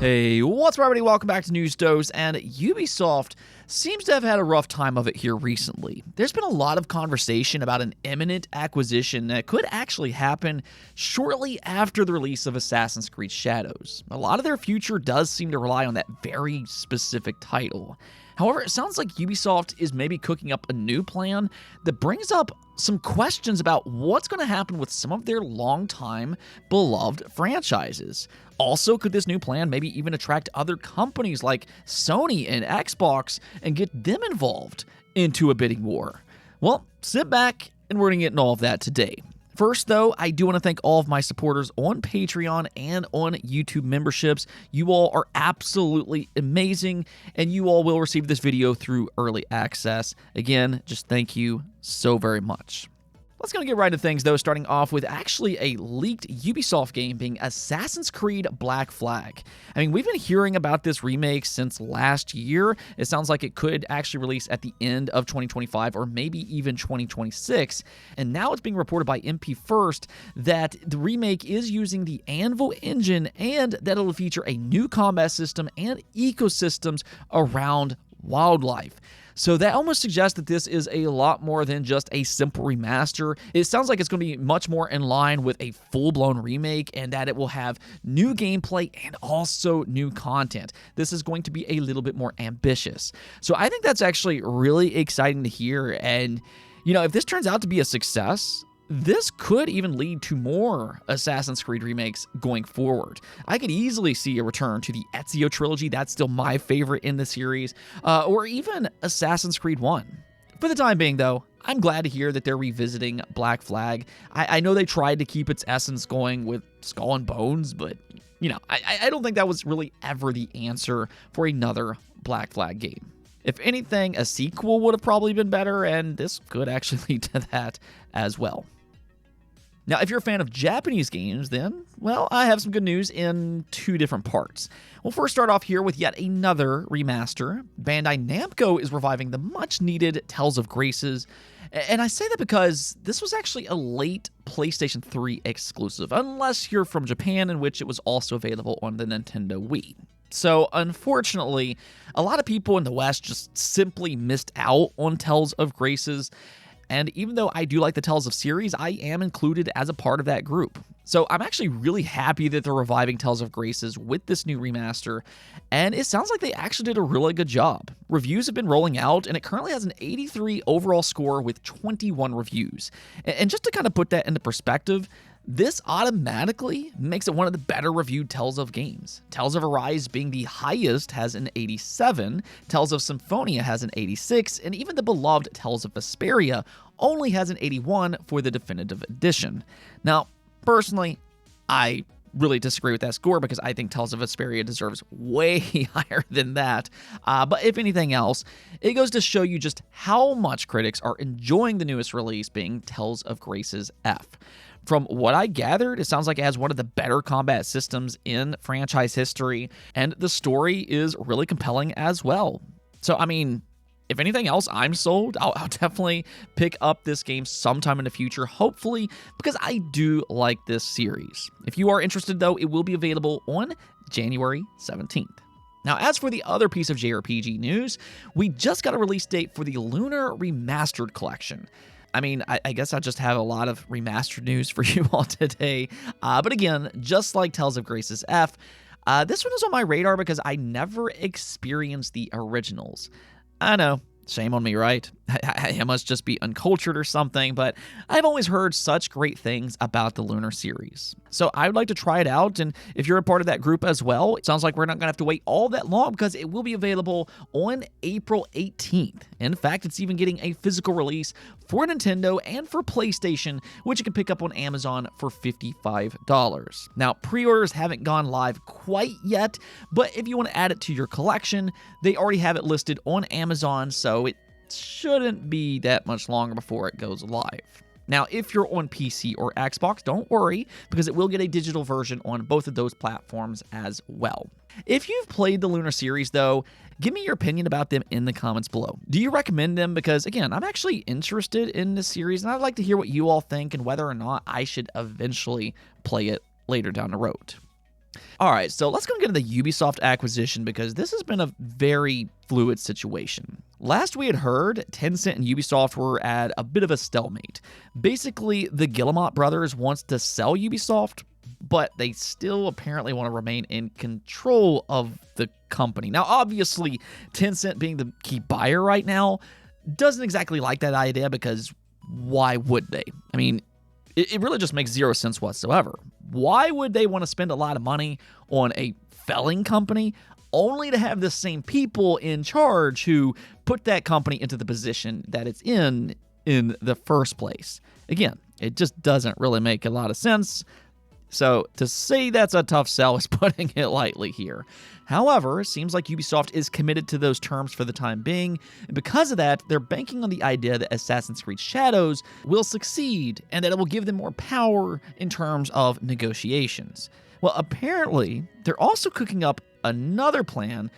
Hey, what's up, everybody? Welcome back to News Dose. And Ubisoft seems to have had a rough time of it here recently. There's been a lot of conversation about an imminent acquisition that could actually happen shortly after the release of Assassin's Creed Shadows. A lot of their future does seem to rely on that very specific title. However, it sounds like Ubisoft is maybe cooking up a new plan that brings up some questions about what's going to happen with some of their longtime beloved franchises. Also, could this new plan maybe even attract other companies like Sony and Xbox and get them involved into a bidding war? Well, sit back and we're going to get into all of that today. First, though, I do want to thank all of my supporters on Patreon and on YouTube memberships. You all are absolutely amazing, and you all will receive this video through early access. Again, just thank you so very much. Let's go get right into things, though, starting off with actually a leaked Ubisoft game being Assassin's Creed Black Flag. I mean, we've been hearing about this remake since last year. It sounds like it could actually release at the end of 2025 or maybe even 2026. And now it's being reported by MP First that the remake is using the Anvil engine and that it'll feature a new combat system and ecosystems around wildlife. So that almost suggests that this is a lot more than just a simple remaster. It sounds like it's going to be much more in line with a full-blown remake and that it will have new gameplay and also new content. This is going to be a little bit more ambitious. So I think that's actually really exciting to hear. And, you know, if this turns out to be a success, this could even lead to more Assassin's Creed remakes going forward. I could easily see a return to the Ezio trilogy, that's still my favorite in the series, or even Assassin's Creed 1. For the time being, though, I'm glad to hear that they're revisiting Black Flag. I know they tried to keep its essence going with Skull and Bones, but, you know, I don't think that was really ever the answer for another Black Flag game. If anything, a sequel would have probably been better, and this could actually lead to that as well. Now, if you're a fan of Japanese games, then, well, I have some good news in two different parts. We'll first start off here with yet another remaster. Bandai Namco is reviving the much-needed Tales of Graces, and I say that because this was actually a late PlayStation 3 exclusive, unless you're from Japan, in which it was also available on the Nintendo Wii. So, unfortunately, a lot of people in the West just simply missed out on Tales of Graces. And even though I do like the Tales of series, I am included as a part of that group. So I'm actually really happy that they're reviving Tales of Graces with this new remaster, and it sounds like they actually did a really good job. Reviews have been rolling out, and it currently has an 83 overall score with 21 reviews. And just to kind of put that into perspective, this automatically makes it one of the better reviewed Tales of games. Tales of Arise being the highest has an 87, Tales of Symphonia has an 86, and even the beloved Tales of Vesperia only has an 81 for the definitive edition. Now, personally, I really disagree with that score because I think Tales of Vesperia deserves way higher than that. But if anything else, it goes to show you just how much critics are enjoying the newest release being Tales of Graces F. From what I gathered, it sounds like it has one of the better combat systems in franchise history, and the story is really compelling as well. So, I mean, if anything else, I'm sold. I'll definitely pick up this game sometime in the future, hopefully, because I do like this series. If you are interested, though, it will be available on January 17th. Now, as for the other piece of JRPG news, we just got a release date for the Lunar Remastered Collection. I mean, I guess I just have a lot of remastered news for you all today. But again, just like Tales of Graces F, this one is on my radar because I never experienced the originals. I know, shame on me, right? I must just be uncultured or something, but I've always heard such great things about the Lunar series. So I would like to try it out, and if you're a part of that group as well, it sounds like we're not going to have to wait all that long because it will be available on April 18th. In fact, it's even getting a physical release for Nintendo and for PlayStation, which you can pick up on Amazon for $55. Now, pre-orders haven't gone live quite yet, but if you want to add it to your collection, they already have it listed on Amazon, so it shouldn't be that much longer before it goes live. Now, if you're on PC or Xbox, don't worry, because it will get a digital version on both of those platforms as well. If you've played the Lunar series, though, give me your opinion about them in the comments below. Do you recommend them? Because, again, I'm actually interested in this series, and I'd like to hear what you all think and whether or not I should eventually play it later down the road. All right, so let's go and get into the Ubisoft acquisition because this has been a very fluid situation. Last we had heard, Tencent and Ubisoft were at a bit of a stalemate. Basically, the Guillemot brothers wants to sell Ubisoft, but they still apparently want to remain in control of the company. Now, obviously, Tencent being the key buyer right now doesn't exactly like that idea because why would they? I mean, it really just makes zero sense whatsoever. Why would they want to spend a lot of money on a felling company only to have the same people in charge who put that company into the position that it's in the first place? Again, it just doesn't really make a lot of sense. So to say that's a tough sell is putting it lightly here. However, it seems like Ubisoft is committed to those terms for the time being, and because of that, they're banking on the idea that Assassin's Creed Shadows will succeed and that it will give them more power in terms of negotiations. Well, apparently, they're also cooking up another plan.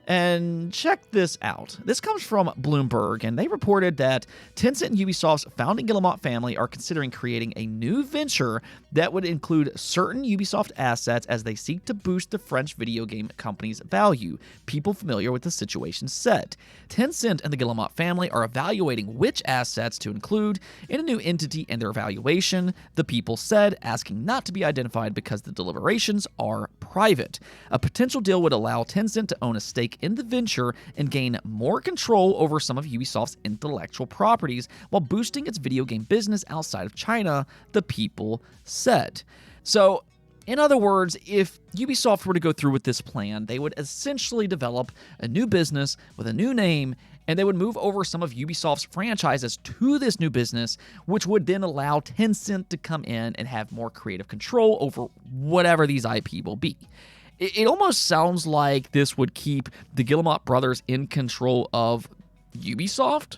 And check this out. This comes from Bloomberg, and they reported that Tencent and Ubisoft's founding Guillemot family are considering creating a new venture that would include certain Ubisoft assets as they seek to boost the French video game company's value, people familiar with the situation said. Tencent and the Guillemot family are evaluating which assets to include in a new entity and their evaluation, the people said, asking not to be identified because the deliberations are private. A potential deal would allow Tencent to own a stake in the venture and gain more control over some of Ubisoft's intellectual properties while boosting its video game business outside of China, the people said. So, in other words, if Ubisoft were to go through with this plan, they would essentially develop a new business with a new name, and they would move over some of Ubisoft's franchises to this new business, which would then allow Tencent to come in and have more creative control over whatever these IP will be. It almost sounds like this would keep the Guillemot brothers in control of Ubisoft,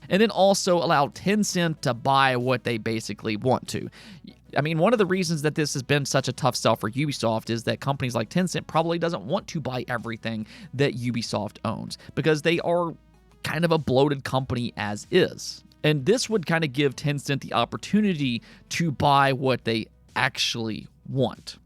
and then also allow Tencent to buy what they basically want to. I mean, one of the reasons that this has been such a tough sell for Ubisoft is that companies like Tencent probably doesn't want to buy everything that Ubisoft owns, because they are kind of a bloated company as is. And this would kind of give Tencent the opportunity to buy what they actually want.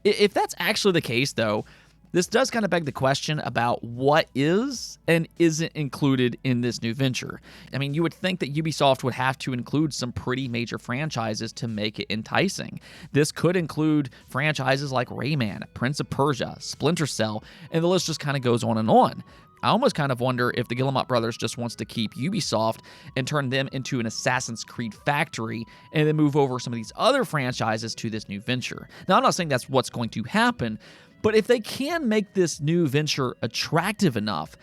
If that's actually the case, though, this does kind of beg the question about what is and isn't included in this new venture. I mean, you would think that Ubisoft would have to include some pretty major franchises to make it enticing. This could include franchises like Rayman, Prince of Persia, Splinter Cell, and the list just kind of goes on and on. I almost kind of wonder if the Guillemot brothers just wants to keep Ubisoft and turn them into an Assassin's Creed factory and then move over some of these other franchises to this new venture. Now, I'm not saying that's what's going to happen, but if they can make this new venture attractive enough,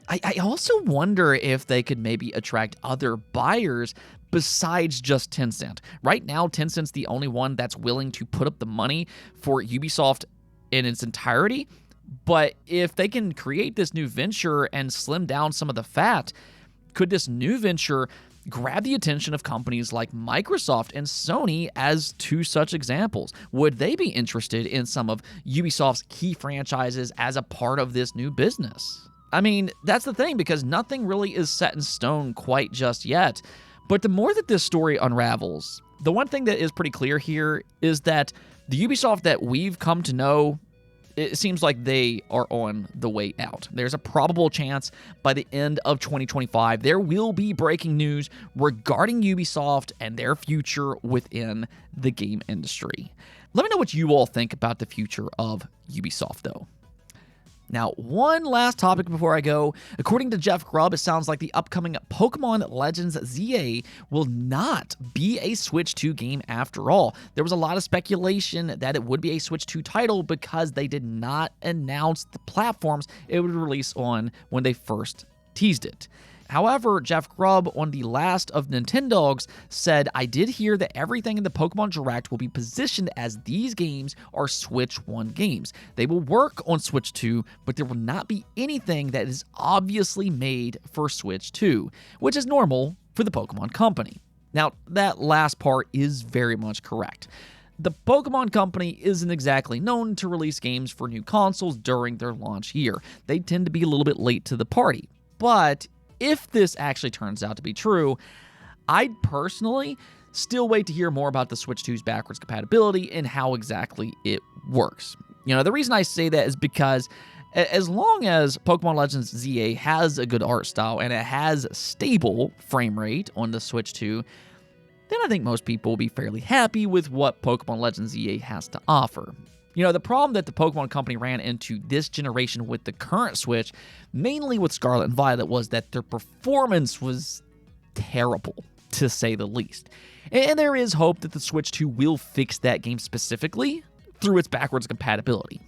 I also wonder if they could maybe attract other buyers besides just Tencent. Right now, Tencent's the only one that's willing to put up the money for Ubisoft in its entirety. But if they can create this new venture and slim down some of the fat, could this new venture grab the attention of companies like Microsoft and Sony as two such examples? Would they be interested in some of Ubisoft's key franchises as a part of this new business? I mean, that's the thing, because nothing really is set in stone quite just yet. But the more that this story unravels, the one thing that is pretty clear here is that the Ubisoft that we've come to know, it seems like they are on the way out. There's a probable chance by the end of 2025, there will be breaking news regarding Ubisoft and their future within the game industry. Let me know what you all think about the future of Ubisoft, though. Now, one last topic before I go. According to Jeff Grubb, it sounds like the upcoming Pokemon Legends ZA will not be a Switch 2 game after all. There was a lot of speculation that it would be a Switch 2 title because they did not announce the platforms it would release on when they first teased it. However, Jeff Grubb on the last of Nintendogs said, "I did hear that everything in the Pokemon Direct will be positioned as these games are Switch 1 games. They will work on Switch 2, but there will not be anything that is obviously made for Switch 2, which is normal for the Pokemon Company." Now, that last part is very much correct. The Pokemon Company isn't exactly known to release games for new consoles during their launch year. They tend to be a little bit late to the party. But if this actually turns out to be true, I'd personally still wait to hear more about the Switch 2's backwards compatibility and how exactly it works. The reason I say that is because as long as Pokemon Legends ZA has a good art style and it has stable frame rate on the Switch 2, then I think most people will be fairly happy with what Pokemon Legends ZA has to offer. The problem that the Pokemon Company ran into this generation with the current Switch, mainly with Scarlet and Violet, was that their performance was terrible, to say the least. And there is hope that the Switch 2 will fix that game specifically through its backwards compatibility.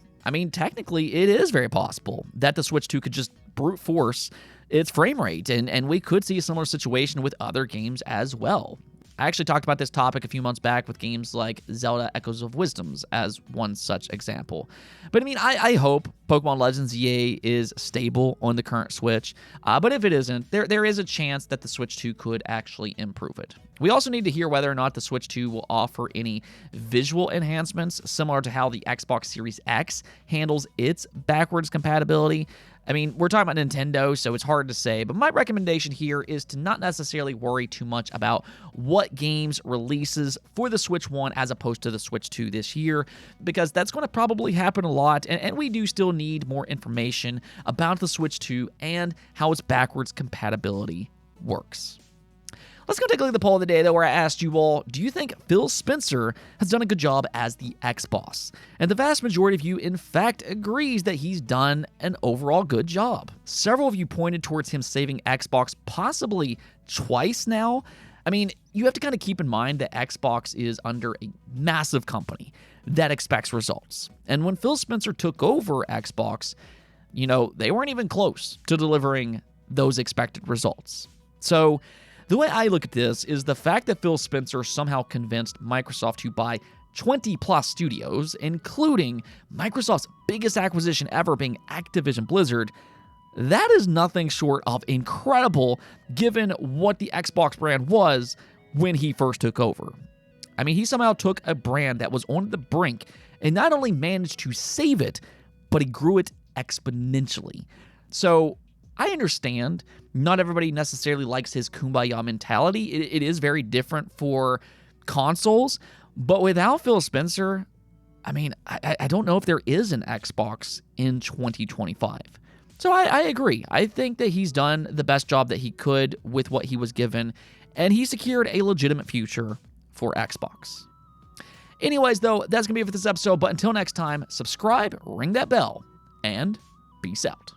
Technically, it is very possible that the Switch 2 could just brute force its frame rate, and we could see a similar situation with other games as well. I actually talked about this topic a few months back with games like Zelda Echoes of Wisdoms as one such example. But I hope Pokemon Legends EA is stable on the current Switch. But if it isn't, there is a chance that the Switch 2 could actually improve it. We also need to hear whether or not the Switch 2 will offer any visual enhancements similar to how the Xbox Series X handles its backwards compatibility. We're talking about Nintendo, so it's hard to say, but my recommendation here is to not necessarily worry too much about what games releases for the Switch 1 as opposed to the Switch 2 this year, because that's going to probably happen a lot, and we do still need more information about the Switch 2 and how its backwards compatibility works. Let's go take a look at the poll of the day, though, where I asked you all, do you think Phil Spencer has done a good job as the X-Boss? And the vast majority of you, in fact, agrees that he's done an overall good job. Several of you pointed towards him saving Xbox possibly twice now. You have to kind of keep in mind that Xbox is under a massive company that expects results. And when Phil Spencer took over Xbox, they weren't even close to delivering those expected results. So the way I look at this is the fact that Phil Spencer somehow convinced Microsoft to buy 20-plus studios, including Microsoft's biggest acquisition ever being Activision Blizzard. That is nothing short of incredible given what the Xbox brand was when he first took over. He somehow took a brand that was on the brink and not only managed to save it, but he grew it exponentially. So I understand not everybody necessarily likes his kumbaya mentality. It is very different for consoles, but without Phil Spencer, I don't know if there is an Xbox in 2025. So I agree. I think that he's done the best job that he could with what he was given, and he secured a legitimate future for Xbox. Anyways, though, that's going to be it for this episode, but until next time, subscribe, ring that bell, and peace out.